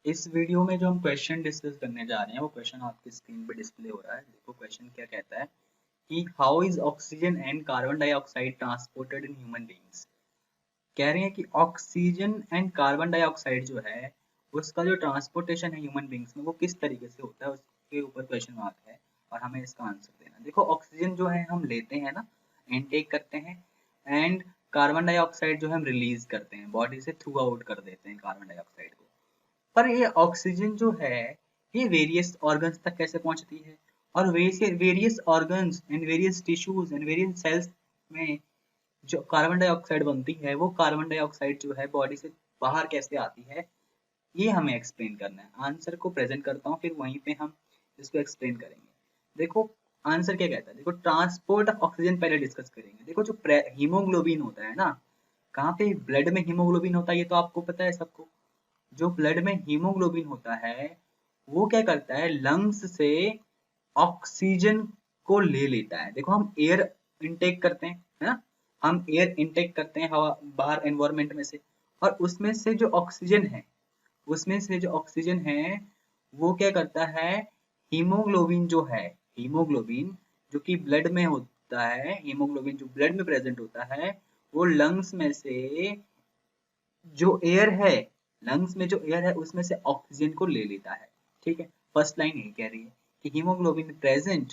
इस वीडियो में जो हम क्वेश्चन डिस्कस करने जा रहे हैं वो क्वेश्चन आपकी स्क्रीन पे डिस्प्ले हो रहा है। देखो क्वेश्चन क्या कहता है कि how is oxygen and carbon dioxide transported in human beings. कह रहे हैं कि ऑक्सीजन एंड कार्बन डाइऑक्साइड जो है उसका जो ट्रांसपोर्टेशन है ह्यूमन बीइंग्स में वो किस तरीके से होता है, उसके ऊपर क्वेश्चन मार्क है और हमें इसका आंसर देना। देखो ऑक्सीजन जो है हम लेते हैं ना, इनटेक करते हैं, एंड कार्बन डाइऑक्साइड जो है हम रिलीज करते हैं, बॉडी से थ्रू आउट कर देते हैं कार्बन डाइऑक्साइड को। पर ये ऑक्सीजन जो है ये वेरियस ऑर्गन्स तक कैसे पहुंचती है, और various organs and various tissues and various cells में जो कार्बन डाइऑक्साइड बनती है वो कार्बन डाइऑक्साइड जो है बॉडी से बाहर कैसे आती है, ये हमें एक्सप्लेन करना है। आंसर को प्रेजेंट करता हूँ, फिर वहीं पे हम इसको एक्सप्लेन करेंगे। देखो आंसर क्या कहता है, देखो ट्रांसपोर्ट ऑफ ऑक्सीजन पहले डिस्कस करेंगे। देखो जो हीमोग्लोबिन होता है ना, कहाँ पे ब्लड में हीमोग्लोबिन होता है ये तो आपको पता है सबको। जो ब्लड में हीमोग्लोबिन होता है वो क्या करता है, लंग्स से ऑक्सीजन को ले लेता है। देखो हम एयर इनटेक करते हैं, है ना, हम एयर इनटेक करते हैं हवा बाहर एनवायरमेंट में से, और उसमें से जो ऑक्सीजन है, उसमें से जो ऑक्सीजन है वो क्या करता है, हीमोग्लोबिन जो है, हीमोग्लोबिन जो कि ब्लड में होता है, हीमोग्लोबिन जो ब्लड में प्रेजेंट होता है वो लंग्स में से जो एयर है, लंग्स में जो एयर है उसमें से ऑक्सीजन को ले लेता है। ठीक है, फर्स्ट लाइन यही कह रही है कि haemoglobin present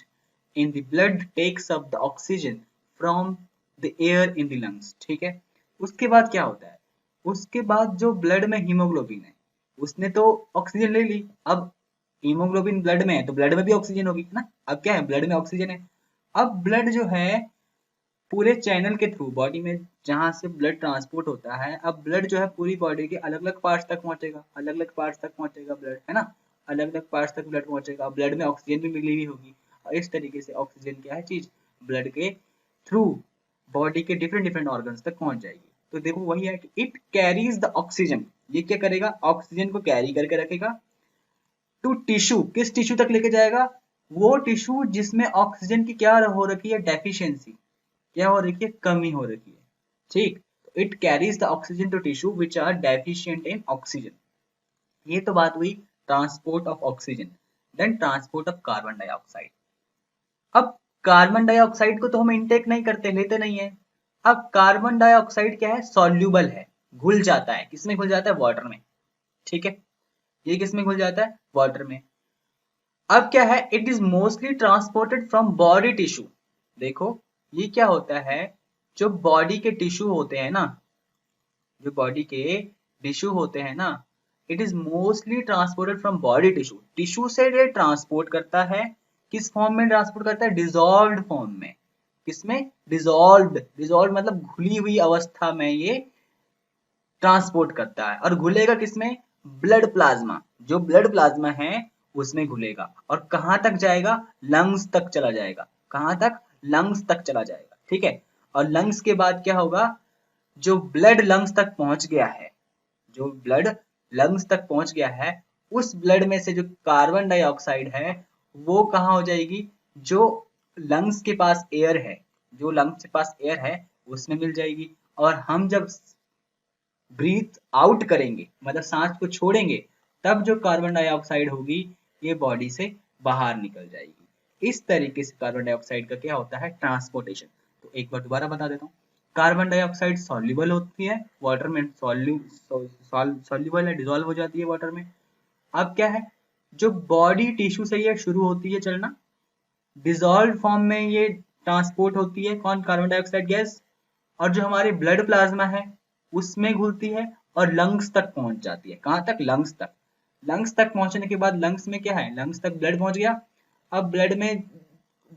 in the blood takes up the oxygen from the air in the lungs. ठीक है, उसके बाद क्या होता है, उसके बाद जो ब्लड में हीमोग्लोबिन है उसने तो ऑक्सीजन ले ली, अब हीमोग्लोबिन ब्लड में है तो ब्लड में भी ऑक्सीजन होगी, है ना। अब क्या है, ब्लड में ऑक्सीजन है, अब ब्लड जो है पूरे चैनल के थ्रू बॉडी में जहां से ब्लड ट्रांसपोर्ट होता है, अब ब्लड जो है पूरी बॉडी के अलग अलग पार्ट्स तक पहुंचेगा, अलग अलग पार्ट्स तक पहुंचेगा ब्लड, है ना, अलग अलग पार्ट्स तक ब्लड पहुंचेगा। ब्लड में ऑक्सीजन भी मिली हुई होगी और इस तरीके से ऑक्सीजन क्या है चीज, ब्लड के थ्रू बॉडी के डिफरेंट डिफरेंट ऑर्गन्स तक पहुंच जाएगी। तो देखो वही है कि इट कैरीज द ऑक्सीजन, ये क्या करेगा, ऑक्सीजन को कैरी करके रखेगा टू टिश्यू, किस टिश्यू तक लेके जाएगा, वो टिश्यू जिसमें ऑक्सीजन की क्या हो रखी है, डेफिशिएंसी, क्या हो रखी है, कमी हो रखी है। ठीक, it carries the oxygen to tissue which are deficient in oxygen. ये तो बात हुई transport of oxygen. Then transport of carbon dioxide. अब कार्बन डाइऑक्साइड को तो हम इनटेक नहीं करते, लेते नहीं है। अब कार्बन डाइऑक्साइड क्या है, सॉल्यूबल है, घुल जाता है, किसमें घुल जाता है, वाटर में। ठीक है, ये किसमें घुल जाता है, वाटर में। अब क्या है, it is mostly transported from body tissue. देखो ये क्या होता है, जो बॉडी के टिश्यू होते हैं ना, जो बॉडी के टिश्यू होते हैं ना, it is mostly transported from body tissue. Tissue से ये ट्रांसपोर्ट करता है, किस फॉर्म में ट्रांसपोर्ट करता है, डिजॉल्व्ड फॉर्म में। किसमें, डिजॉल्व्ड, डिजॉल्व मतलब घुली हुई अवस्था में ये ट्रांसपोर्ट करता है। और घुलेगा किसमें, ब्लड प्लाज्मा, जो ब्लड प्लाज्मा है उसमें घुलेगा, और कहां तक जाएगा, लंग्स तक चला जाएगा। कहां तक, लंग्स तक चला जाएगा। ठीक है, और लंग्स के बाद क्या होगा, जो ब्लड लंग्स तक पहुंच गया है, जो ब्लड लंग्स तक पहुंच गया है, उस ब्लड में से जो कार्बन डाइऑक्साइड है वो कहाँ हो जाएगी, जो लंग्स के पास एयर है, जो लंग्स के पास एयर है उसमें मिल जाएगी। और हम जब ब्रीथ आउट करेंगे, मतलब सांस को छोड़ेंगे, तब जो कार्बन डाइऑक्साइड होगी ये बॉडी से बाहर निकल जाएगी। इस तरीके से कार्बन डाइऑक्साइड का क्या होता है, ट्रांसपोर्टेशन। तो एक बार दोबारा बता देता हूँ, कार्बन डाइऑक्साइड सॉल्युबल होती है वाटर में, सॉल्युबल है, डिजोल्व हो जाती है वाटर में। अब क्या है, जो बॉडी टिश्यू से ये शुरू होती है चलना, डिजोल्व फॉर्म में ये ट्रांसपोर्ट होती है, कौन, कार्बन डाइऑक्साइड गैस, और जो हमारे ब्लड प्लाज्मा है उसमें घुलती है और लंग्स तक पहुंच जाती है। कहां तक, लंग्स तक। लंग्स तक पहुंचने के बाद लंग्स में क्या है, लंग्स तक ब्लड पहुंच गया। अब ब्लड में,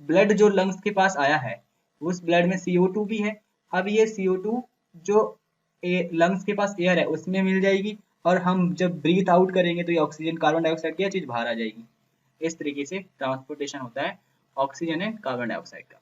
ब्लड जो लंग्स के पास आया है उस ब्लड में CO2 भी है। अब ये CO2 जो लंग्स के पास एयर है उसमें मिल जाएगी, और हम जब ब्रीथ आउट करेंगे तो ये ऑक्सीजन, कार्बन डाइऑक्साइड क्या चीज बाहर आ जाएगी। इस तरीके से ट्रांसपोर्टेशन होता है ऑक्सीजन एंड कार्बन डाइऑक्साइड का।